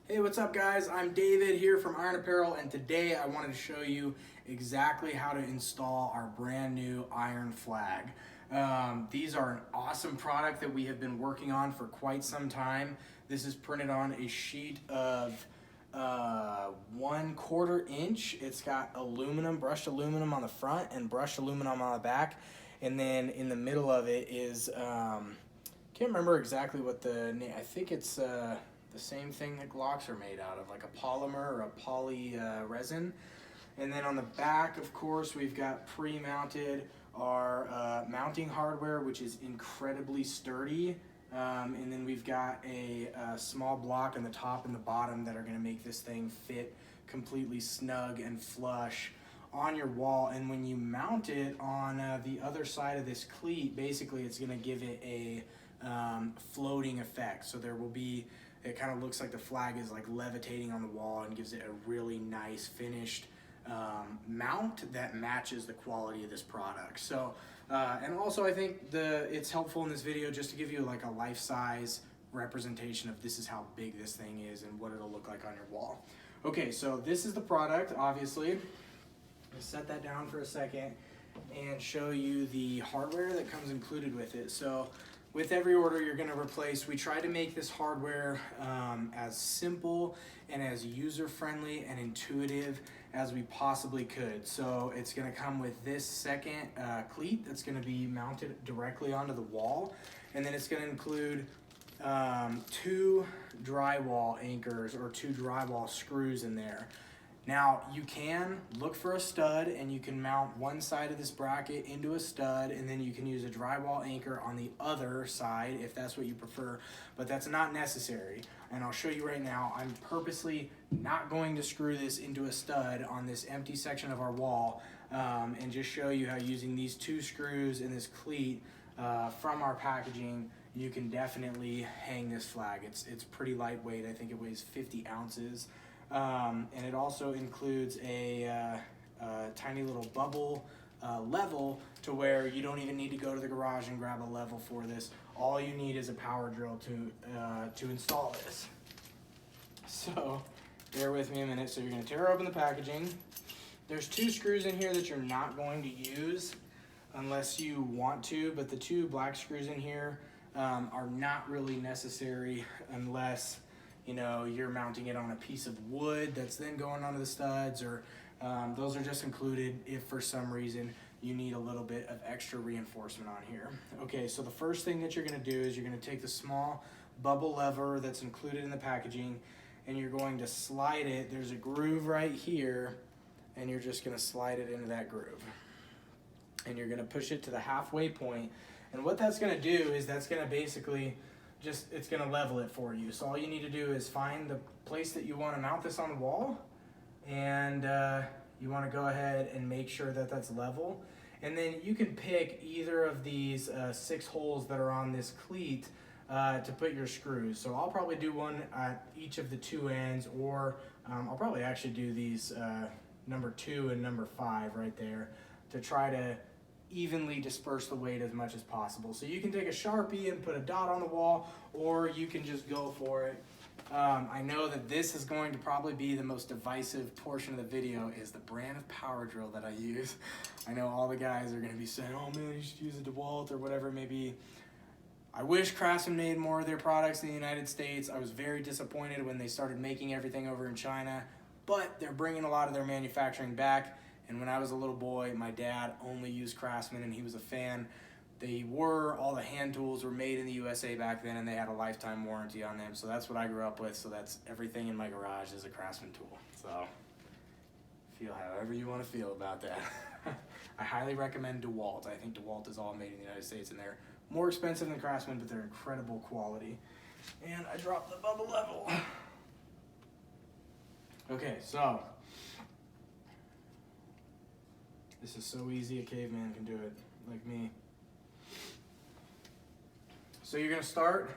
Hey, what's up guys? I'm David here from Iron Apparel, and today I wanted to show you exactly how to install our brand new iron flag. These are an awesome product that we have been working on for quite some time. This is printed on a sheet of 1/4 inch. It's got aluminum, brushed aluminum on the front and brushed aluminum on the back. And then in the middle of it is, can't remember exactly what the name, I think it's the same thing that Glocks are made out of, like a polymer or a poly resin. And then on the back, of course, we've got pre-mounted our mounting hardware, which is incredibly sturdy. And then we've got a small block in the top and the bottom that are going to make this thing fit completely snug and flush on your wall. And when you mount it on the other side of this cleat, basically it's going to give it a floating effect. So there will be, it kind of looks like the flag is like levitating on the wall and gives it a really nice finished mount that matches the quality of this product. So and also I think it's helpful in this video just to give you like a life-size representation of this is how big this thing is and what it'll look like on your wall. Okay, so this is the product, obviously. I'll set that down for a second and show you the hardware that comes included with it. So with every order you're going to replace, we try to make this hardware as simple and as user-friendly and intuitive as we possibly could. So it's going to come with this second cleat that's going to be mounted directly onto the wall, and then it's going to include 2 drywall anchors or 2 drywall screws in there. Now you can look for a stud and you can mount one side of this bracket into a stud, and then you can use a drywall anchor on the other side if that's what you prefer, but that's not necessary. And I'll show you right now, I'm purposely not going to screw this into a stud on this empty section of our wall, and just show you how using these 2 screws and this cleat from our packaging, you can definitely hang this flag. It's pretty lightweight. I think it weighs 50 ounces. And it also includes a tiny little bubble level to where you don't even need to go to the garage and grab a level for this. All you need is a power drill to install this. So bear with me a minute. So you're going to tear open the packaging. There's 2 screws in here that you're not going to use unless you want to, but the 2 black screws in here are not really necessary unless you're mounting it on a piece of wood that's then going onto the studs, or those are just included if for some reason you need a little bit of extra reinforcement on here. Okay, so the first thing that you're going to do is you're going to take the small bubble lever that's included in the packaging, and you're going to slide it. There's a groove right here, and you're just going to slide it into that groove. And you're going to push it to the halfway point. And what that's going to do is that's going to basically it's going to level it for you. So all you need to do is find the place that you want to mount this on the wall, and you want to go ahead and make sure that that's level. And then you can pick either of these 6 holes that are on this cleat to put your screws. So I'll probably do one at each of the 2 ends, or I'll probably actually do these number 2 and number 5 right there to try to evenly disperse the weight as much as possible. So you can take a Sharpie and put a dot on the wall, or you can just go for it. I know that this is going to probably be the most divisive portion of the video, is the brand of power drill that I use. I know all the guys are going to be saying, oh man, you should use a DeWalt or whatever it may be. I wish Craftsman made more of their products in the United States. I was very disappointed when they started making everything over in China, but they're bringing a lot of their manufacturing back. And when I was a little boy, my dad only used Craftsman and he was a fan. All the hand tools were made in the USA back then, and they had a lifetime warranty on them. So that's what I grew up with. So that's everything in my garage is a Craftsman tool. So feel however you want to feel about that. I highly recommend DeWalt. I think DeWalt is all made in the United States, and they're more expensive than Craftsman, but they're incredible quality. And I dropped the bubble level. Okay, so this is so easy, a caveman can do it, like me. So you're gonna start,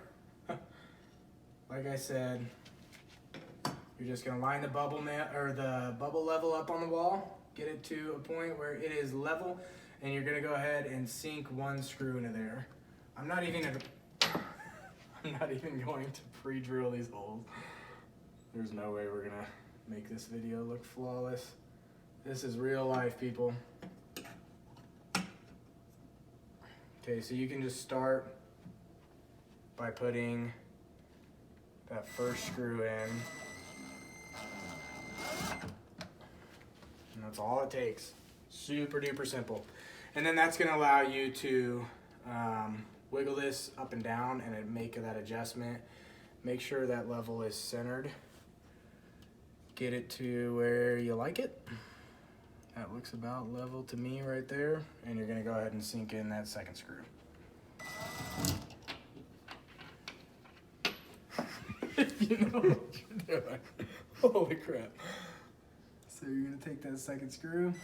like I said, you're just gonna line the bubble level up on the wall, get it to a point where it is level, and you're gonna go ahead and sink 1 screw into there. I'm not even going to pre-drill these holes. There's no way we're gonna make this video look flawless. This is real life, people. Okay, so you can just start by putting that first screw in. And that's all it takes. Super duper simple. And then that's gonna allow you to wiggle this up and down and make that adjustment. Make sure that level is centered. Get it to where you like it. That looks about level to me right there. And you're gonna go ahead and sink in that second screw. You know what you're doing. Holy crap. So you're gonna take that second screw.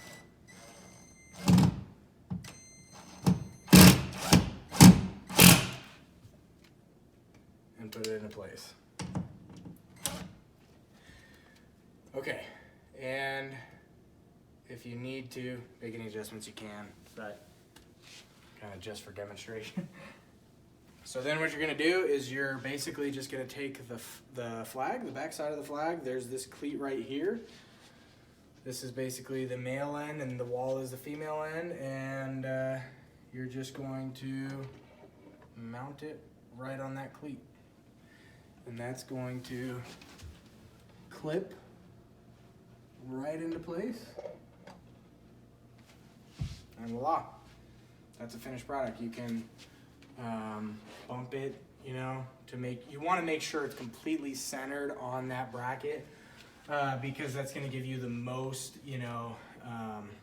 And put it into place. Okay, and if you need to make any adjustments, you can, but kind of just for demonstration. So then what you're gonna do is you're basically just gonna take the flag, the back side of the flag. There's this cleat right here. This is basically the male end and the wall is the female end, and you're just going to mount it right on that cleat. And that's going to clip right into place. And voila, that's a finished product. You can bump it, you know, you want to make sure it's completely centered on that bracket because that's going to give you the most, you know,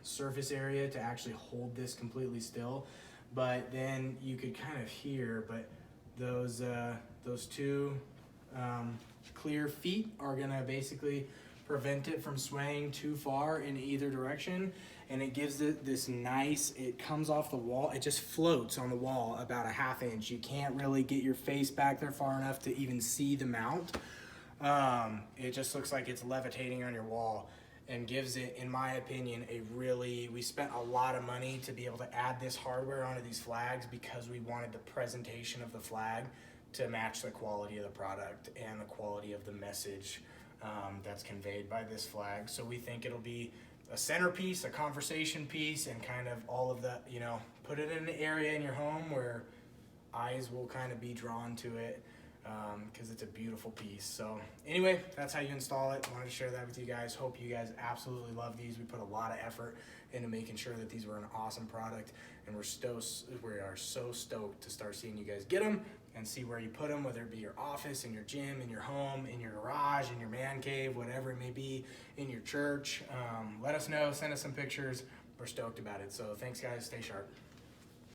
surface area to actually hold this completely still. But then you could kind of hear, but those two clear feet are going to basically prevent it from swaying too far in either direction, and it gives it this nice, it comes off the wall, it just floats on the wall about a ½ inch. You can't really get your face back there far enough to even see the mount. It just looks like it's levitating on your wall, and gives it, in my opinion, we spent a lot of money to be able to add this hardware onto these flags because we wanted the presentation of the flag to match the quality of the product and the quality of the message that's conveyed by this flag. So we think it'll be a centerpiece, a conversation piece, and kind of all of the, you know, put it in an area in your home where eyes will kind of be drawn to it because it's a beautiful piece. So anyway, that's how you install it. I wanted to share that with you guys. Hope you guys absolutely love these. We put a lot of effort into making sure that these were an awesome product, and we are so stoked to start seeing you guys get them and see where you put them, whether it be your office, in your gym, in your home, in your garage, in your man cave, whatever it may be, in your church. Let us know, send us some pictures. We're stoked about it. So thanks guys, stay sharp.